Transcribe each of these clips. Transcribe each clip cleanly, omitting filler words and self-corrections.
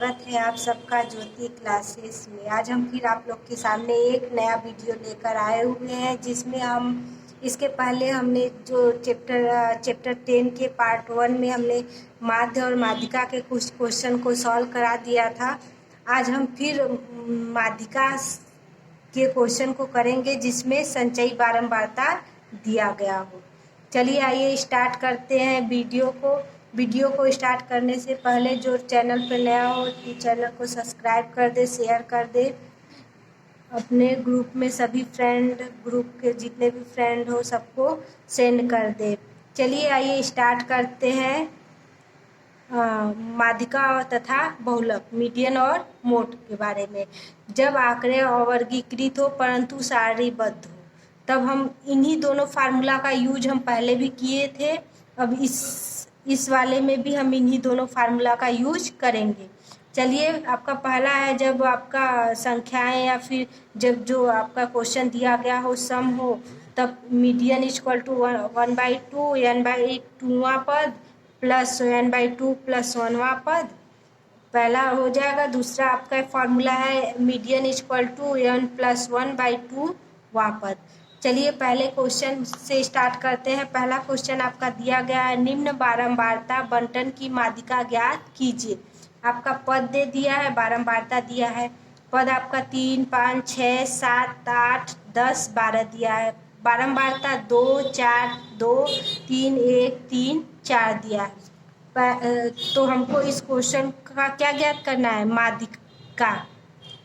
स्वागत है आप सबका ज्योति क्लासेस में। आज हम फिर आप लोग के सामने एक नया वीडियो लेकर आए हुए हैं, जिसमें हम इसके पहले हमने जो चैप्टर 10 के पार्ट 1 में हमने माध्य और माध्यिका के कुछ क्वेश्चन को सॉल्व करा दिया था। आज हम फिर माध्यिका के क्वेश्चन को करेंगे, जिसमें संचयी बारंबारता दिया गया हो। चलिए आइए स्टार्ट करते हैं वीडियो को स्टार्ट करने से पहले जो चैनल पर नया हो तो चैनल को सब्सक्राइब कर दे, शेयर कर दे, अपने ग्रुप में सभी ग्रुप के जितने भी फ्रेंड हो सबको सेंड कर दे। चलिए आइए स्टार्ट करते हैं माध्यिका तथा बहुलक, मीडियन और मोड के बारे में। जब आंकड़े अवर्गीकृत हो परंतु सारणीबद्ध हो, तब हम इन्हीं दोनों फार्मूला का यूज हम पहले भी किए थे। अब इस वाले में भी हम इन्हीं दोनों फार्मूला का यूज करेंगे। चलिए, आपका पहला है, जब आपका संख्याएं या फिर जब जो आपका क्वेश्चन दिया गया हो सम हो, तब मीडियन इक्वल टू 1/2 n/2वां पद प्लस n/2 प्लस 1वां पद पहला हो जाएगा। दूसरा आपका फॉर्मूला है median equal to n plus 1/2वां पद। चलिए पहले क्वेश्चन से स्टार्ट करते हैं। पहला क्वेश्चन आपका दिया गया है, निम्न बारंबारता बंटन की माध्यिका ज्ञात कीजिए। आपका पद दे दिया है, बारंबारता दिया है। पद आपका 3, 5, 6, 7, 8, 10, 12 दिया है। बारंबारता 2, 4, 2, 3, 1, 3, 4 दिया है। तो हमको इस क्वेश्चन का क्या ज्ञात करना है?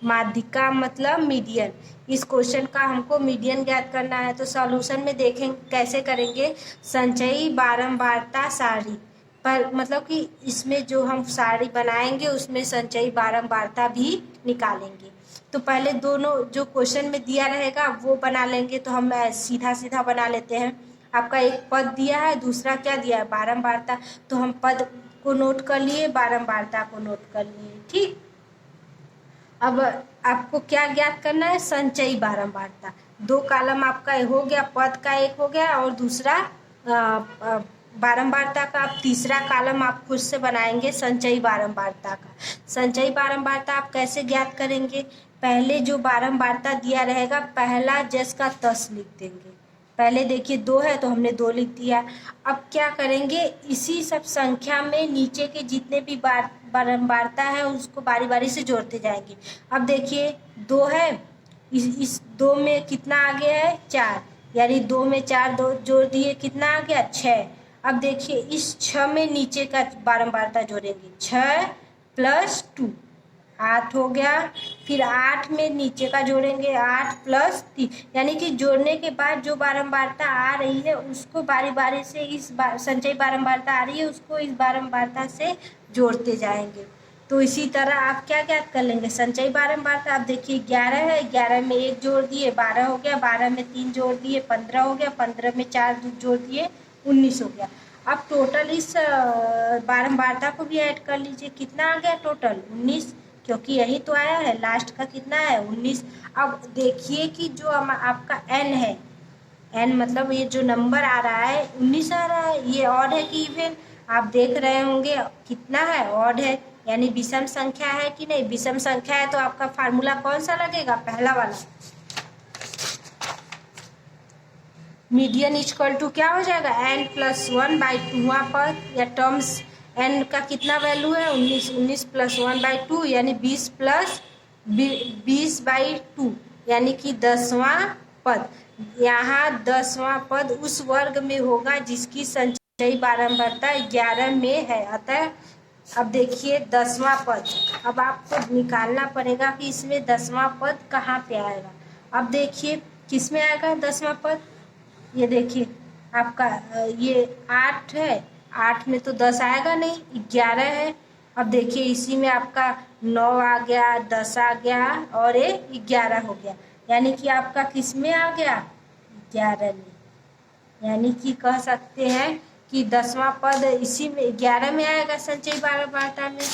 माध्यिका मतलब मीडियन। इस क्वेश्चन का हमको मीडियन ज्ञात करना है। तो सॉल्यूशन में देखें कैसे करेंगे। संचयी बारंबारता सारणी पर, मतलब कि इसमें जो हम सारणी बनाएंगे उसमें संचयी बारंबारता भी निकालेंगे। तो पहले दोनों जो क्वेश्चन में दिया रहेगा वो बना लेंगे। तो हम सीधा बना लेते हैं। आपका एक पद दिया है, दूसरा क्या दिया है? बारंबारता। तो हम पद को नोट कर लिए, बारंबारता को नोट कर लिए। ठीक, अब आपको क्या ज्ञात करना है? संचयी बारंबारता। दो कॉलम आपका हो गया, पद का एक हो गया और दूसरा बारंबारता का। आप तीसरा कॉलम आप खुद से बनाएंगे संचयी बारंबारता का। संचयी बारंबारता आप कैसे ज्ञात करेंगे? पहले जो बारंबारता दिया रहेगा, पहला जस का तस लिख देंगे। पहले देखिए 2 है तो हमने 2 लिख दिया। अब क्या करेंगे, इसी सब संख्या में नीचे के जितने भी बारंबारता है उसको बारी बारी से जोड़ते जाएंगे। अब देखिए 2 है, इस 2 में कितना आ गया है? 4, यानी 2 में 4 2 जोड़ दिए, कितना आ गया? 6। अब देखिए इस 6 में नीचे का बारंबारता जोड़ेंगे, 6 प्लस 2 8 हो गया। फिर 8 में नीचे का जोड़ेंगे, 8 प्लस 3, यानी कि जोड़ने के बाद जो बारंबारता आ रही है उसको बारी बारी से संचयी बारंबारता आ रही है उसको इस बारंबारता से जोड़ते जाएंगे। तो इसी तरह आप क्या ज्ञात कर लेंगे? संचयी बारंबारता। आप देखिए 11 है, 11 में 1 जोड़ दिए 12 हो गया, 12 में 3 जोड़ दिए 15 हो गया, 15 में 4 जोड़ दिए 19 हो गया। अब टोटल इस बारंबारता को भी ऐड कर लीजिए, कितना आ गया टोटल? 19, क्योंकि यही तो आया है, लास्ट का कितना है? 19। अब देखिए कि जो आपका n है, n मतलब ये जो नंबर आ रहा है 19 आ रहा है, ये ऑड है कि इवन? आप देख रहे होंगे कितना है, ऑड है, यानी विषम संख्या है कि नहीं? विषम संख्या है तो आपका फार्मूला कौन सा लगेगा? पहला वाला। मीडियन इक्वल टू क्या हो जाएगा? n प्लस 1/2वां पद या टर्म्स। n का कितना वैल्यू है? 19, 19 प्लस 1/2 यानी 20 प्लस 20/2 यानी कि 10वां पद। यहाँ 10वां पद उस वर्ग में होगा जिसकी संचयी बारंबारता 11 में है। अतः अब देखिए 10वां पद, अब आपको निकालना पड़ेगा कि इसमें 10वां पद कहाँ पे आएगा। अब देखिए किस में आएगा 10वां पद? ये देखिए आपका ये 8 है, 8 में तो 10 आएगा नहीं, 11 है। अब देखिए इसी में आपका 9 आ गया, 10 आ गया और ये 11 हो गया, यानी कि आपका किस में आ गया? 11 में। यानी कि कह सकते हैं कि 10वां पद इसी में 11 में आएगा संचयी बारंबारता में।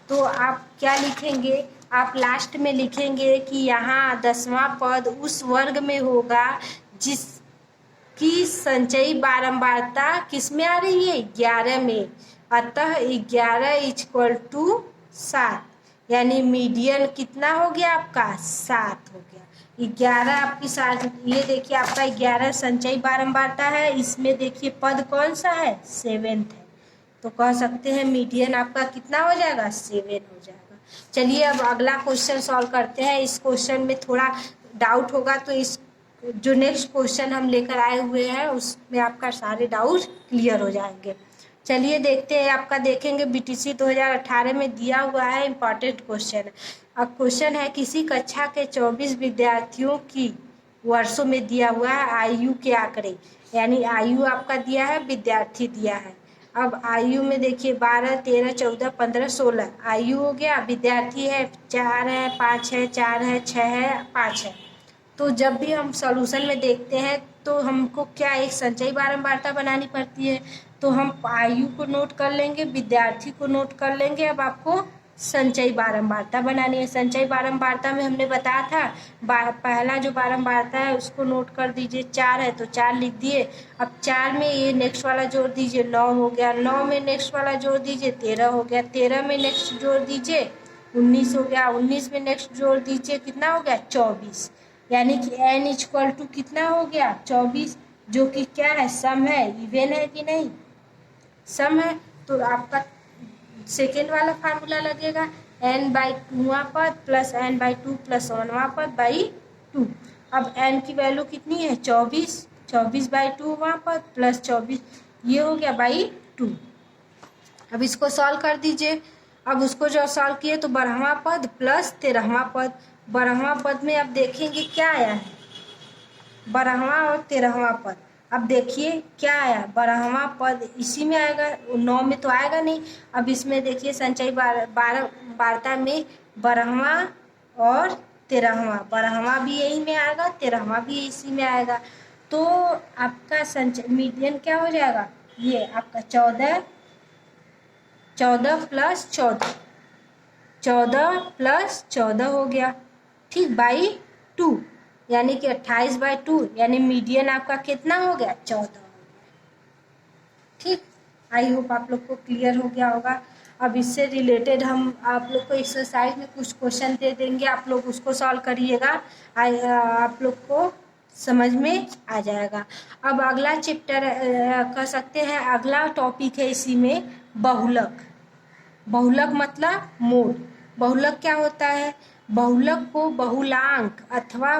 तो आप क्या लिखेंगे? आप लास्ट में लिखेंगे कि यहाँ 10वां पद उस वर्ग में होगा जिसकी संचयी बारंबारता किस में आ रही है? 11 में। अतः 11 इक्वल टू 7। यानी मीडियन कितना हो गया आपका 7 हो गया। 11 आपकी सात, ये देखिए आपका 11 संचयी बारंबारता है। इसमें देखिए पद कौन सा है 7th है, तो कह सकते हैं मीडियन आपका कितना हो जाएगा 7 हो जाएगा। चलिए अब अगला क्वेश्चन सॉल्व करते हैं। इस क्वेश्चन में थोड़ा डाउट होगा, तो इस जो नेक्स्ट क्वेश्चन हम लेकर आए हुए हैं उसमें आपका सारे डाउट क्लियर हो जाएंगे। चलिए देखते हैं, आपका देखेंगे बीटीसी 2018 में दिया हुआ है इम्पॉर्टेंट क्वेश्चन। अब क्वेश्चन है किसी कक्षा के 24 विद्यार्थियों की वर्षों में दिया हुआ है आयु के आंकड़े, यानी आयु आपका दिया है, विद्यार्थी दिया है। अब आयु में देखिए 12, 13, 14, 15, 16 आयु हो गया। विद्यार्थी है 4 है, 5 है, 4 है, 6 है, 5 है। तो जब भी हम सॉल्यूशन में देखते हैं तो हमको क्या एक संचयी बारंबारता बनानी पड़ती है। तो हम आयु को नोट कर लेंगे, विद्यार्थी को नोट कर लेंगे। अब आपको संचयी बारंबारता बनानी है। संचयी बारंबारता में हमने बताया था पहला जो बारंबारता है उसको नोट कर दीजिए। 4 है तो 4 लिख दिए। अब 4 में ये नेक्स्ट वाला जोड़ दीजिए, 9 हो गया। 9 में नेक्स्ट वाला जोड़ दीजिए, 13 हो गया। 13 में नेक्स्ट जोड़ दीजिए, 19 हो गया। 19 में नेक्स्ट जोड़ दीजिए, कितना हो गया 24। यानी कि n इक्वल टू कितना हो गया 24, जो कि क्या है सम है, इवन है कि नहीं, सम है। तो आपका सेकेंड वाला फार्मूला लगेगा n/2वां पद प्लस n/2 प्लस 1वां पद बाई 2। अब n की वैल्यू कितनी है 24, 24/2वां पद प्लस 24 ये हो गया बाई 2। अब इसको सॉल्व कर दीजिए। अब उसको जो सॉल्व किए तो 12वां पद प्लस 13वां पद। 12वां पद में अब देखेंगे क्या आया है, 12वां और 13वां पद। अब देखिए क्या आया, 12वां पद इसी में आएगा, 9 में तो आएगा नहीं। अब इसमें देखिए संचयी बारंबारता में 12वां और 13वां, 12वां भी यही में आएगा, 13वां भी इसी में आएगा। तो आपका संचय मीडियन क्या हो जाएगा, ये आपका 14 प्लस 14, 14 प्लस 14 हो गया, ठीक, बाई 2, यानी कि 28/2, यानी मीडियन आपका कितना हो गया 14 हो गया। ठीक, आई होप आप लोग को क्लियर हो गया होगा। अब इससे रिलेटेड हम आप लोग को एक्सरसाइज में कुछ क्वेश्चन दे देंगे, आप लोग उसको सॉल्व करिएगा, आप लोग को समझ में आ जाएगा। अब अगला चैप्टर कह सकते हैं, अगला टॉपिक है इसी में बहुलक। बहुलक मतलब मोड। बहुलक क्या होता है, बहुलक को बहुलांक अथवा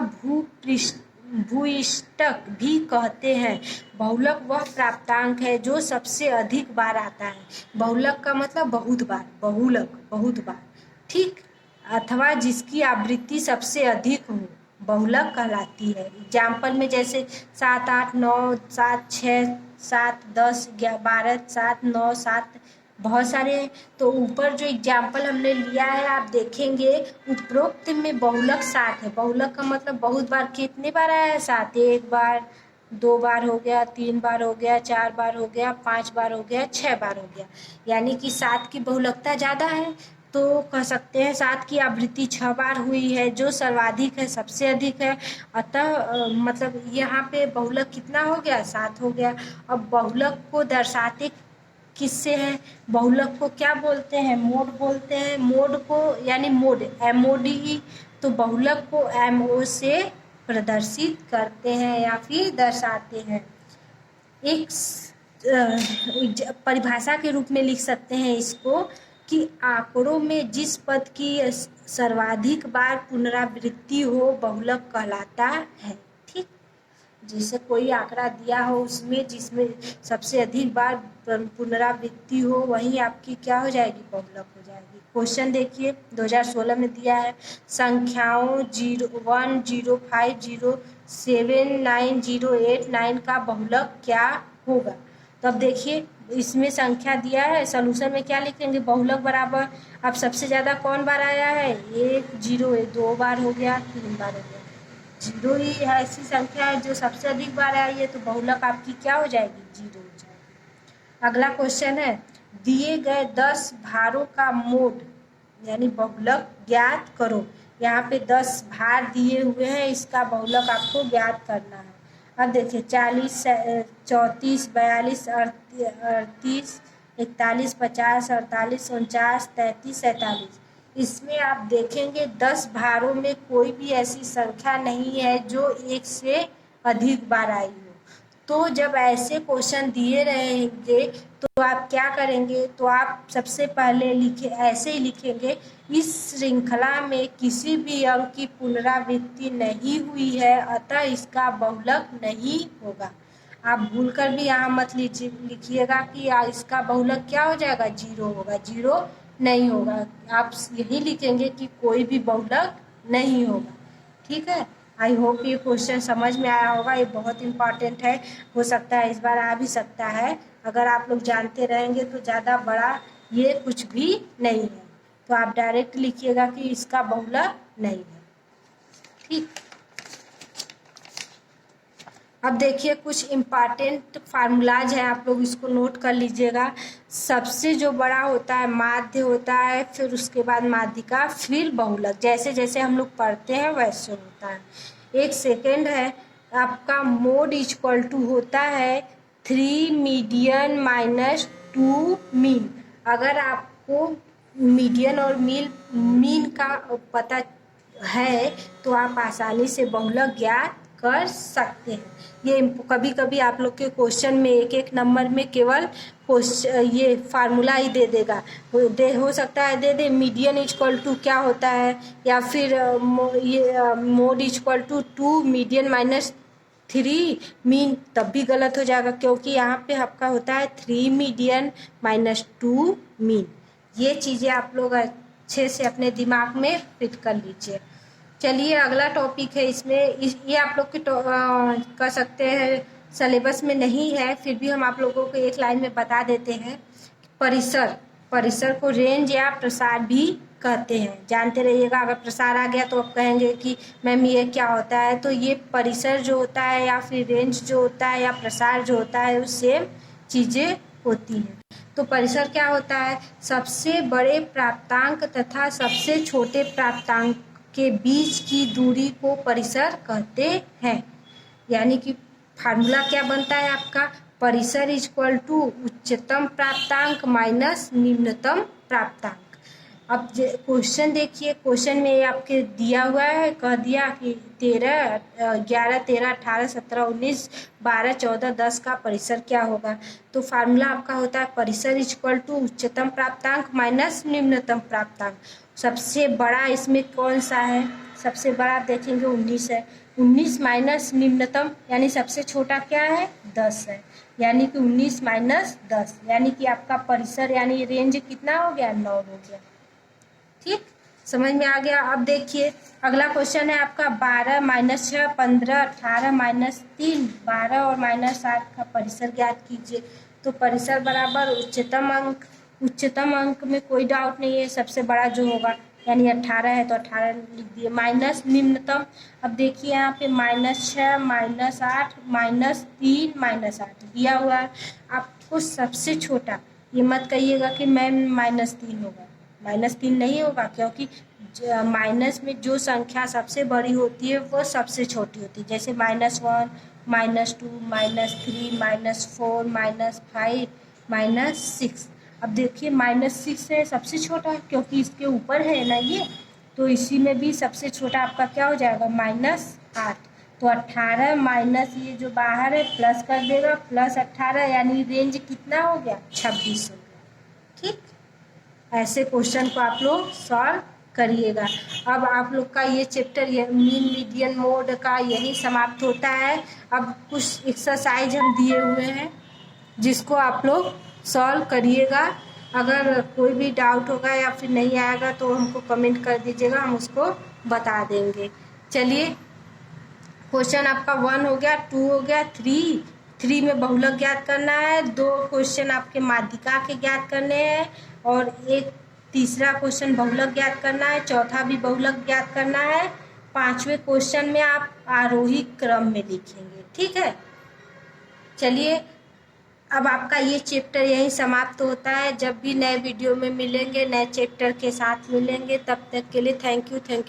भूइष्टक भी कहते हैं। बहुलक वह प्राप्तांक है जो सबसे अधिक बार आता है। बहुलक का मतलब बहुत बार, बहुलक बहुत बार, ठीक, अथवा जिसकी आवृत्ति सबसे अधिक हो, बहुलक कहलाती है। एग्जाम्पल में जैसे 7, 8, 9, 7, 6, 7, 10, 12, 7, 9, 7 बहुत सारे हैं। तो ऊपर जो एग्जाम्पल हमने लिया है आप देखेंगे, उपरोक्त में बहुलक 7 है। बहुलक का मतलब बहुत बार, कितने बार आया है 7, 1 बार, 2 बार हो गया, 3 बार हो गया, 4 बार हो गया, 5 बार हो गया, 6 बार हो गया, यानी कि 7 की बहुलकता ज़्यादा है। तो कह सकते हैं 7 की आवृत्ति 6 बार हुई है, जो सर्वाधिक है, सबसे अधिक है। अतः मतलब यहाँ पे बहुलक कितना हो गया 7 हो गया। अब बहुलक को दर्शाते किससे है, बहुलक को क्या बोलते हैं, मोड बोलते हैं। मोड को यानी मोड MODE, तो बहुलक को MO से प्रदर्शित करते हैं या फिर दर्शाते हैं। एक परिभाषा के रूप में लिख सकते हैं इसको कि आंकड़ों में जिस पद की सर्वाधिक बार पुनरावृत्ति हो बहुलक कहलाता है। ठीक, जैसे कोई आंकड़ा दिया हो उसमें जिसमें सबसे अधिक बार पुनरावृत्ति हो, वही आपकी क्या हो जाएगी, बहुलक हो जाएगी। क्वेश्चन देखिए 2016 में दिया है, संख्याओं 0105079089 का बहुलक क्या होगा। तो अब देखिए इसमें संख्या दिया है, सॉल्यूशन में क्या लिखेंगे, बहुलक बराबर, अब सबसे ज़्यादा कौन बार आया है, 1 0 2 बार हो गया, 3 बार हो गया। 0 ही ऐसी संख्या है जो सबसे अधिक बार आई है, तो बहुलक आपकी क्या हो जाएगी, 0 हो जाएगी। अगला क्वेश्चन है, दिए गए 10 भारों का मोड यानी बहुलक ज्ञात करो। यहाँ पे 10 भार दिए हुए हैं, इसका बहुलक आपको ज्ञात करना है। अब देखिए 40, 34, 42, 38, 41, 50, 48, 49, 33, 47, इसमें आप देखेंगे 10 भारों में कोई भी ऐसी संख्या नहीं है जो 1 से अधिक बार आई हो। तो जब ऐसे क्वेश्चन दिए रहेंगे तो आप क्या करेंगे, तो आप सबसे पहले ऐसे ही लिखेंगे, इस श्रृंखला में किसी भी अंक की पुनरावृत्ति नहीं हुई है, अतः इसका बहुलक नहीं होगा। आप भूलकर भी यहाँ मत लिखिएगा कि इसका बहुलक क्या हो जाएगा, 0 होगा। 0 नहीं होगा। आप यही लिखेंगे कि कोई भी बहुलक नहीं होगा। ठीक है। आई होप ये क्वेश्चन समझ में आया होगा। ये बहुत इंपॉर्टेंट है, हो सकता है इस बार आ भी सकता है। अगर आप लोग जानते रहेंगे तो ज़्यादा बड़ा ये कुछ भी नहीं है। तो आप डायरेक्ट लिखिएगा कि इसका बहुलक नहीं है। ठीक। अब देखिए कुछ इम्पॉर्टेंट फार्मूलाज हैं, आप लोग इसको नोट कर लीजिएगा। सबसे जो बड़ा होता है माध्य होता है, फिर उसके बाद माध्यिका, फिर बहुलक। जैसे जैसे हम लोग पढ़ते हैं वैसे होता है। एक सेकेंड है आपका मोड इक्वल टू होता है 3 मीडियन माइनस 2 मीन। अगर आपको मीडियन और मीन का पता है तो आप आसानी से बहुलक ज्ञात कर सकते हैं। ये कभी कभी आप लोग के क्वेश्चन में एक एक नंबर में केवल ये फार्मूला ही दे देगा, हो सकता है दे दे मीडियन इक्वल टू क्या होता है, या फिर ये mode equal to 2 median minus 3 mean, तब भी गलत हो जाएगा, क्योंकि यहाँ पे आपका होता है 3 मीडियन माइनस 2 मीन। ये चीज़ें आप लोग अच्छे से अपने दिमाग में फिट कर लीजिए। चलिए अगला टॉपिक है। इसमें ये आप लोग के कर सकते हैं, सिलेबस में नहीं है, फिर भी हम आप लोगों को एक लाइन में बता देते हैं। परिसर को रेंज या प्रसार भी कहते हैं, जानते रहिएगा। अगर प्रसार आ गया तो आप कहेंगे कि मैम ये क्या होता है, तो ये परिसर जो होता है या फिर रेंज जो होता है या प्रसार जो होता है वो सेम चीज़ें होती हैं। तो परिसर क्या होता है, सबसे बड़े प्राप्तांक तथा सबसे छोटे प्राप्तांक के बीच की दूरी को परिसर कहते हैं। यानी कि फार्मूला क्या बनता है आपका, परिसर इक्वल टू उच्चतम प्राप्तांक माइनस निम्नतम प्राप्तांक। अब क्वेश्चन देखिए, क्वेश्चन में आपके दिया हुआ है, कह दिया कि 11, 13, 18, 17, 19, 12, 14, 10 का परिसर क्या होगा। तो फार्मूला आपका होता है परिसर इक्वल टू उच्चतम प्राप्तांक माइनस निम्नतम प्राप्तांक। सबसे बड़ा इसमें कौन सा है, सबसे बड़ा देखेंगे 19 है। 19 माइनस निम्नतम यानी सबसे छोटा क्या है, 10 है। यानी कि 19 माइनस 10 यानी कि आपका परिसर यानी रेंज कितना हो गया, 9 हो गया। ठीक, समझ में आ गया। अब देखिए अगला क्वेश्चन है आपका 12 माइनस 6, 15, 18 माइनस 3, 12 और माइनस 8 का परिसर ज्ञात कीजिए। तो परिसर बराबर उच्चतम अंक में कोई डाउट नहीं है, सबसे बड़ा जो होगा यानी 18 है तो 18 लिख दिए, माइनस निम्नतम। अब देखिए यहाँ पे -6, -8, -3, -8 दिया हुआ है। आपको सबसे छोटा ये मत कहिएगा कि मैम -3 होगा, -3 नहीं होगा, क्योंकि माइनस में जो संख्या सबसे बड़ी होती है वो सबसे छोटी होती है। जैसे -1, -2, -3, -4, -5, -6। अब देखिए -6 है सबसे छोटा, क्योंकि इसके ऊपर है ना ये, तो इसी में भी सबसे छोटा आपका क्या हो जाएगा, -8। तो 18 माइनस ये जो बाहर है प्लस कर देगा, प्लस 18 यानी रेंज कितना हो गया, 26 हो गया। ठीक, ऐसे क्वेश्चन को आप लोग सॉल्व करिएगा। अब आप लोग का ये चैप्टर मीन मीडियन मोड का यही समाप्त होता है। अब कुछ एक्सरसाइज हम दिए हुए हैं जिसको आप लोग सॉल्व करिएगा। अगर कोई भी डाउट होगा या फिर नहीं आएगा तो हमको कमेंट कर दीजिएगा, हम उसको बता देंगे। चलिए क्वेश्चन आपका 1 हो गया, 2 हो गया, 3 में बहुलक ज्ञात करना है, 2 क्वेश्चन आपके माध्यिका के ज्ञात करने हैं और एक तीसरा क्वेश्चन बहुलक ज्ञात करना है, चौथा भी बहुलक ज्ञात करना है, 5वें क्वेश्चन में आप आरोही क्रम में लिखेंगे। ठीक है, चलिए अब आपका ये चैप्टर यहीं समाप्त होता है। जब भी नए वीडियो में मिलेंगे, नए चैप्टर के साथ मिलेंगे, तब तक के लिए थैंक यू।